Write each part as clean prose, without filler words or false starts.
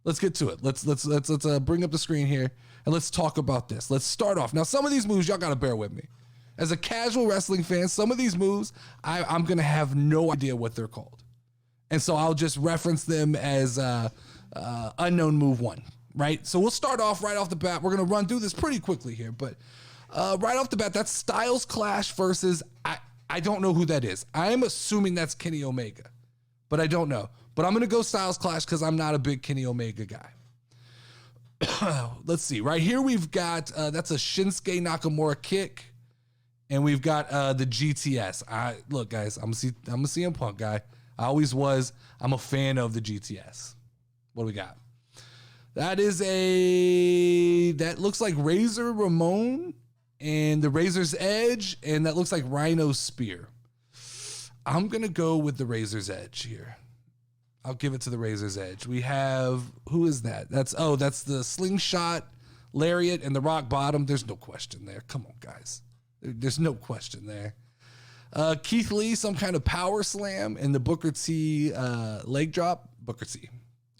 let's get to it. Let's bring up the screen here and let's talk about this. Let's start off. Now, some of these moves, y'all got to bear with me. As a casual wrestling fan, some of these moves, I'm going to have no idea what they're called. And so I'll just reference them as unknown move one, right? So we'll start off right off the bat. We're going to run through this pretty quickly here, but right off the bat, that's Styles Clash versus, I don't know who that is. I'm assuming that's Kenny Omega, but I don't know. But I'm going to go Styles Clash because I'm not a big Kenny Omega guy. Let's see. Right here we've got, that's a Shinsuke Nakamura kick. And we've got the GTS. Look, guys, I'm a CM Punk guy. I always was. I'm a fan of the GTS. What do we got? That looks like Razor Ramon and the Razor's Edge, and that looks like Rhino Spear. I'm going to go with the Razor's Edge here. I'll give it to the Razor's Edge. We have, who is that? That's the Slingshot, Lariat, and the Rock Bottom. There's no question there. Come on, guys. There's no question there. Keith Lee, some kind of power slam, and the Booker T leg drop. Booker T.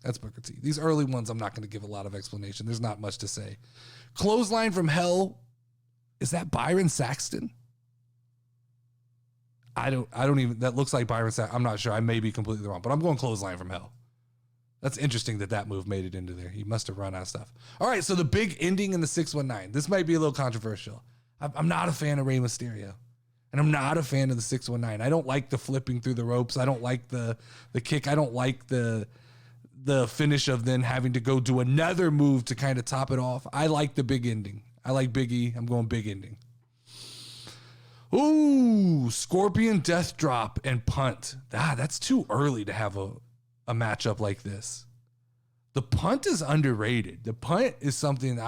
That's Booker T. These early ones, I'm not going to give a lot of explanation. There's not much to say. Clothesline from Hell. Is that Byron Saxton? I don't even, that looks like Byron Saxton. I'm not sure. I may be completely wrong, but I'm going Clothesline from Hell. That's interesting that move made it into there. He must have run out of stuff. All right, so the big ending in the 619. This might be a little controversial. I'm not a fan of Rey Mysterio, and I'm not a fan of the 619. I don't like the flipping through the ropes. I don't like the kick. I don't like the finish of then having to go do another move to kind of top it off. I like the big ending. I like Big E. I'm going big ending. Ooh, Scorpion Death Drop and punt. That's too early to have a matchup like this. The punt is underrated. The punt is something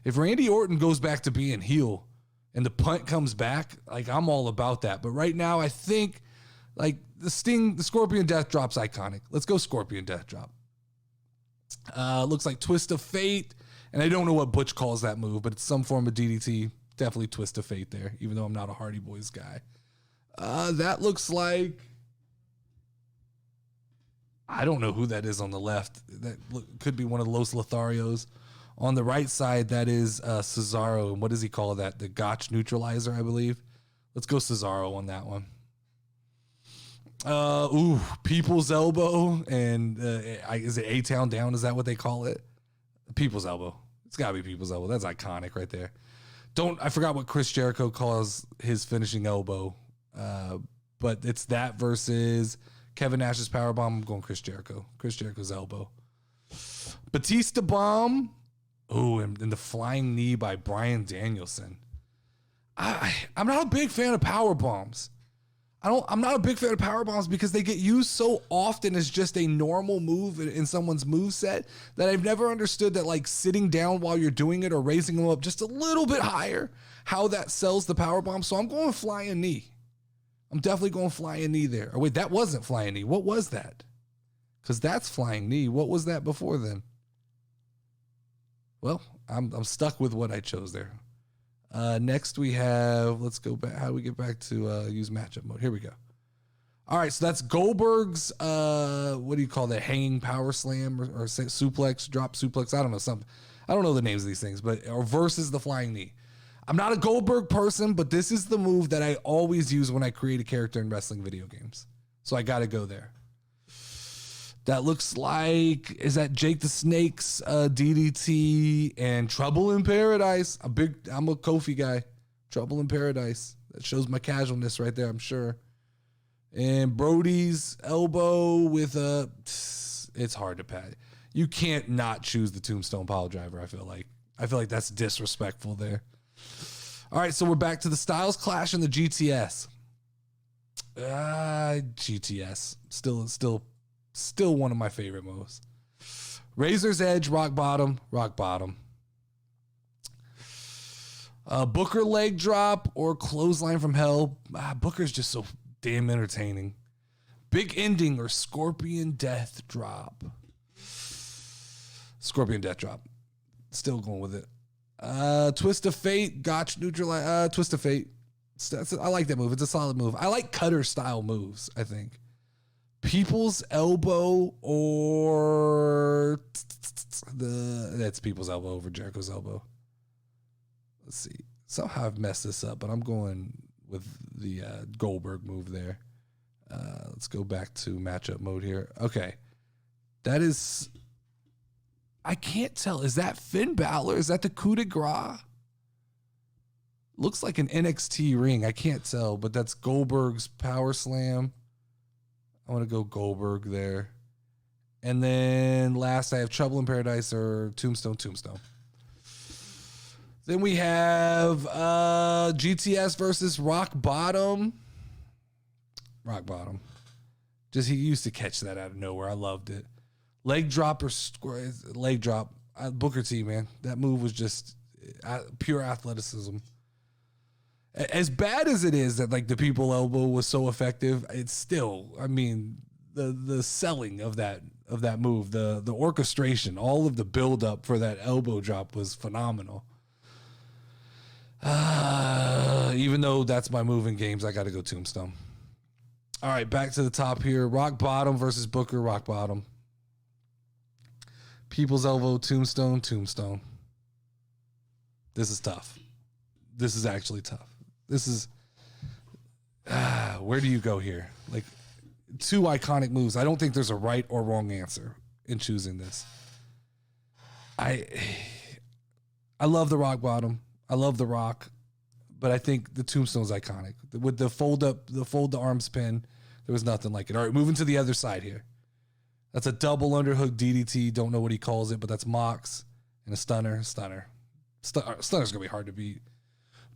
if Randy Orton goes back to being heel and the punt comes back, like, I'm all about that. But right now, I think, like, the Scorpion Death Drop's iconic. Let's go Scorpion Death Drop. Looks like Twist of Fate. And I don't know what Butch calls that move, but it's some form of DDT. Definitely Twist of Fate there, even though I'm not a Hardy Boys guy. That looks like, I don't know who that is on the left. That could be one of the Los Lotharios. On the right side, that is Cesaro. And what does he call that? The Gotch Neutralizer, I believe. Let's go Cesaro on that one. People's Elbow. And is it A-Town Down? Is that what they call it? People's Elbow. It's got to be People's Elbow. That's iconic right there. I forgot what Chris Jericho calls his finishing elbow. But it's that versus Kevin Nash's powerbomb. I'm going Chris Jericho. Chris Jericho's elbow. Batista Bomb. Oh, and the flying knee by Bryan Danielson. I'm not a big fan of power bombs. I'm not a big fan of power bombs because they get used so often as just a normal move in someone's move set that I've never understood that, like, sitting down while you're doing it or raising them up just a little bit higher, how that sells the power bomb. So I'm going flying knee. I'm definitely going flying knee there. Or wait, that wasn't flying knee. What was that? Because that's flying knee. What was that before then? Well, I'm stuck with what I chose there. Next we have, let's go back. How do we get back to use matchup mode? Here we go. All right, so that's Goldberg's, what do you call that? Hanging power slam or suplex, drop suplex. I don't know, something. I don't know the names of these things, or versus the flying knee. I'm not a Goldberg person, but this is the move that I always use when I create a character in wrestling video games. So I got to go there. That looks like, is that Jake the Snake's DDT and Trouble in Paradise? I'm a Kofi guy. Trouble in Paradise. That shows my casualness right there, I'm sure. And Brody's elbow with it's hard to pat. You can't not choose the Tombstone Pile Driver, I feel like. I feel like that's disrespectful there. All right, so we're back to the Styles Clash and the GTS. GTS. Still one of my favorite moves. Razor's Edge, Rock Bottom. Booker leg drop or clothesline from Hell. Booker's just so damn entertaining. Big ending or Scorpion Death Drop. Scorpion Death Drop. Still going with it. Twist of Fate, Gotch Neutralize. Twist of Fate. I like that move. It's a solid move. I like cutter style moves, I think. People's Elbow or it's People's Elbow over Jericho's elbow. Let's see. Somehow I've messed this up, but I'm going with the Goldberg move there. Let's go back to matchup mode here. Okay. That is... I can't tell. Is that Finn Balor? Is that the coup de grace? Looks like an NXT ring. I can't tell, but that's Goldberg's power slam. I want to go Goldberg there. And then last I have Trouble in Paradise or Tombstone. Then we have GTS versus Rock Bottom. Just he used to catch that out of nowhere. I loved it. Leg drop. Booker T, man. That move was just pure athleticism. As bad as it is that like the people elbow was so effective, it's still, I mean, the selling of that move, the orchestration, all of the build up for that elbow drop was phenomenal. Even though that's my move in games, I got to go Tombstone. All right, back to the top here. Rock Bottom versus Booker. Rock Bottom. People's Elbow. Tombstone. This is tough. This is actually tough. This is where do you go here? Like, two iconic moves. I don't think there's a right or wrong answer in choosing this. I love the Rock Bottom. I love the Rock, but I think the Tombstone's iconic. With the fold the arms pin, there was nothing like it. All right, moving to the other side here. That's a double underhook DDT. Don't know what he calls it, but that's Mox and a stunner. Stunner's gonna be hard to beat.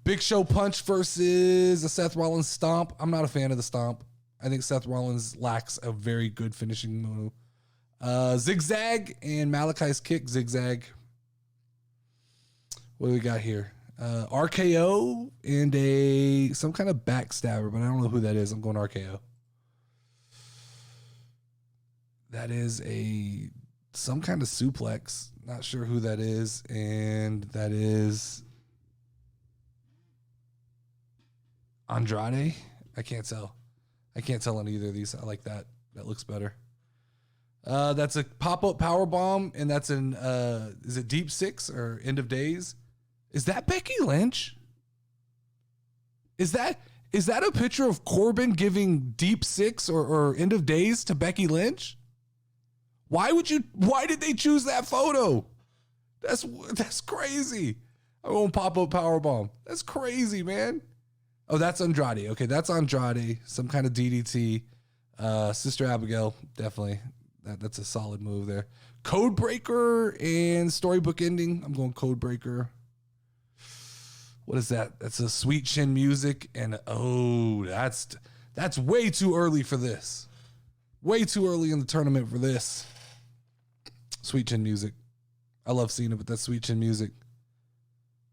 Big Show punch versus a Seth Rollins stomp. I'm not a fan of the stomp. I think Seth Rollins lacks a very good finishing move. Zigzag and Malachi's kick. Zigzag. What do we got here? RKO and some kind of backstabber, but I don't know who that is. I'm going RKO. That is some kind of suplex. Not sure who that is. And that is Andrade. I can't tell on either of these. I like that. That looks better. That's a pop-up power bomb, and that's is it Deep Six or End of Days? Is that Becky Lynch? Is that a picture of Corbin giving Deep Six or End of Days to Becky Lynch? Why did they choose that photo? That's crazy. I won't pop up power bomb. That's crazy, man. Oh, that's Andrade. Okay, that's Andrade. Some kind of DDT. Sister Abigail, definitely. That's a solid move there. Code Breaker and Storybook Ending. I'm going Code Breaker. What is that? That's a Sweet Chin Music. And that's way too early for this. Way too early in the tournament for this. Sweet Chin Music. I love seeing it, but that's Sweet Chin Music.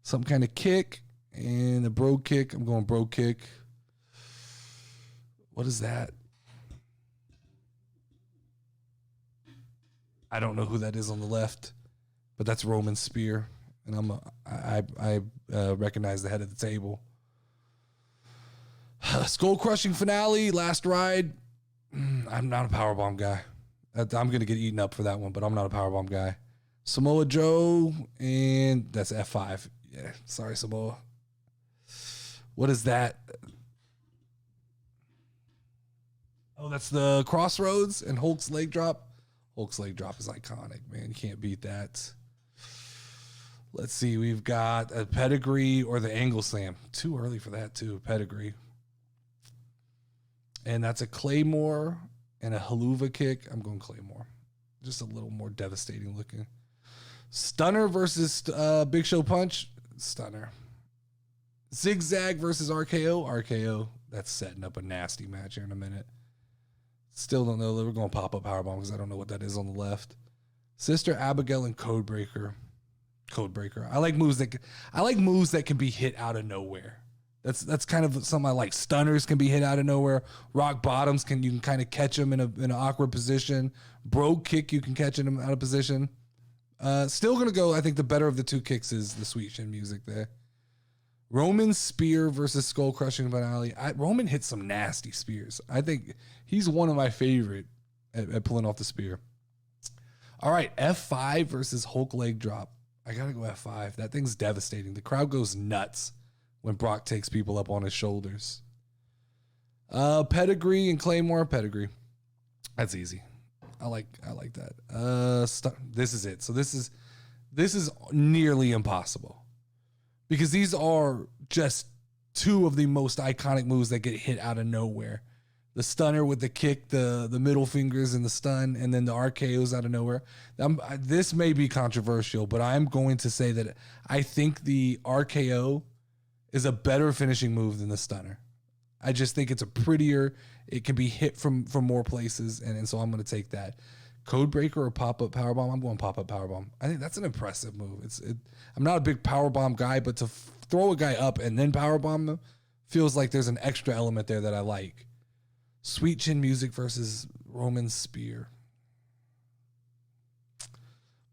Some kind of kick and a bro kick. I'm going bro kick. What is that? I don't know who that is on the left, but that's Roman Spear, and I recognize the head of the table. Skull crushing finale, last ride. I'm not a powerbomb guy. I'm gonna get eaten up for that one, but I'm not a powerbomb guy. Samoa Joe, and that's F5. Yeah, sorry Samoa. What is that? Oh, that's the Crossroads and Hulk's leg drop. Hulk's leg drop is iconic, man. You can't beat that. Let's see. We've got a pedigree or the angle slam. Too early for that, too. Pedigree. And that's a Claymore and a Haluva kick. I'm going Claymore. Just a little more devastating looking. Stunner versus Big Show punch. Stunner. Zigzag versus RKO. RKO. That's setting up a nasty match here in a minute. Still don't know. We're going to pop up powerbomb because I don't know what that is on the left. Sister Abigail and Codebreaker. Codebreaker. I like moves that can be hit out of nowhere. That's kind of something I like. Stunners can be hit out of nowhere. Rock bottoms you can kind of catch them in an awkward position. Bro kick, you can catch them out of position. Still gonna go. I think the better of the two kicks is the Sweet Chin Music there. Roman Spear versus Skull Crushing finale. Roman hits some nasty spears. I think he's one of my favorite at pulling off the spear. All right, F5 versus Hulk leg drop. I gotta go F5. That thing's devastating. The crowd goes nuts when Brock takes people up on his shoulders. Pedigree and Claymore. Pedigree. That's easy. I like that. This is it. So this is nearly impossible because these are just two of the most iconic moves that get hit out of nowhere. The stunner with the kick, the middle fingers and the stun, and then the RKOs out of nowhere. This may be controversial, but I'm going to say that I think the RKO is a better finishing move than the stunner. I just think it's a prettier. It can be hit from more places, and so I'm going to take that. Codebreaker or pop-up powerbomb? I'm going pop-up powerbomb. I think that's an impressive move. I'm not a big powerbomb guy, but to throw a guy up and then powerbomb them feels like there's an extra element there that I like. Sweet Chin Music versus Roman Spear.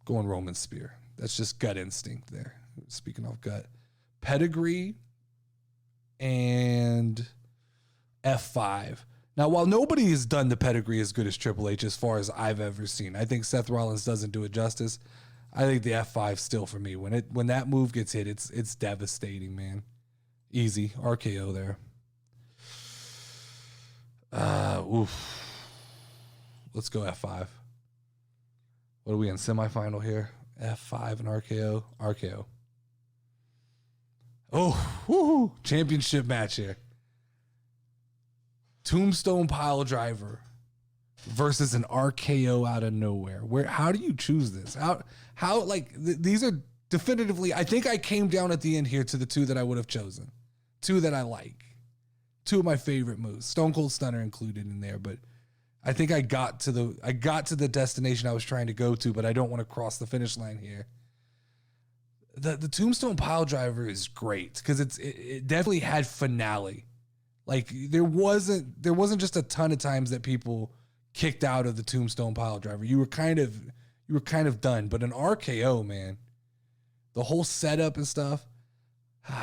Going Roman Spear. That's just gut instinct there. Speaking of gut. Pedigree and F5. Now, while nobody has done the pedigree as good as Triple H as far as I've ever seen, I think Seth Rollins doesn't do it justice. I think the F5 still for me. When that move gets hit, it's devastating, man. Easy. RKO there. Oof. Let's go F5. What are we in semifinal here? F5 and RKO. RKO. Oh, woohoo. Championship match here. Tombstone pile driver versus an RKO out of nowhere. How do you choose this? How these are definitively, I think I came down at the end here to the two that I would have chosen. Two that I like. Two of my favorite moves. Stone Cold Stunner included in there, but I think I got to the destination I was trying to go to, but I don't want to cross the finish line here. The Tombstone pile driver is great because it definitely had finale. Like there wasn't just a ton of times that people kicked out of the Tombstone pile driver. You were kind of done. But an RKO, man, the whole setup and stuff.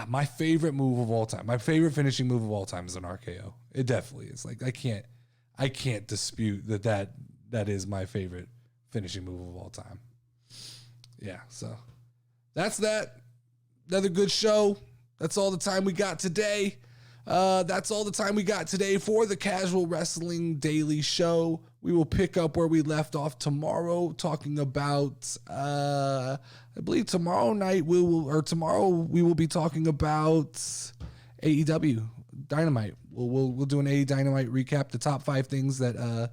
My favorite move of all time, my favorite finishing move of all time is an RKO. It definitely is. Like I can't dispute that is my favorite finishing move of all time. Yeah, so that's that. Another good show. That's all the time we got today. That's all the time we got today for the Casual Wrestling Daily Show. We will pick up where we left off tomorrow, talking about, I believe tomorrow we will be talking about AEW Dynamite. We'll do an AEW Dynamite recap, the top 5 things that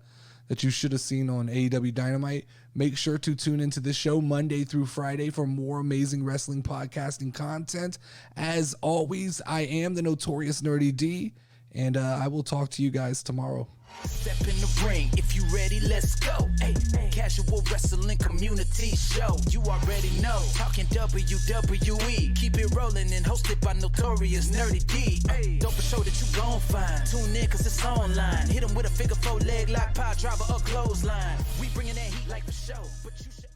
you should have seen on AEW Dynamite. Make sure to tune into this show Monday through Friday for more amazing wrestling podcasting content. As always, I am the Notorious Nerdy D, and I will talk to you guys tomorrow. Step in the ring, if you ready, let's go. Hey, Casual Wrestling Community Show. You already know, talking WWE. Keep it rolling and hosted by Notorious Nerdy D. Don't for sure that you gon' find. Tune in cause it's online. Hit 'em with a figure 4 leg lock, power driver or clothesline. We bringing that heat like for show, but you should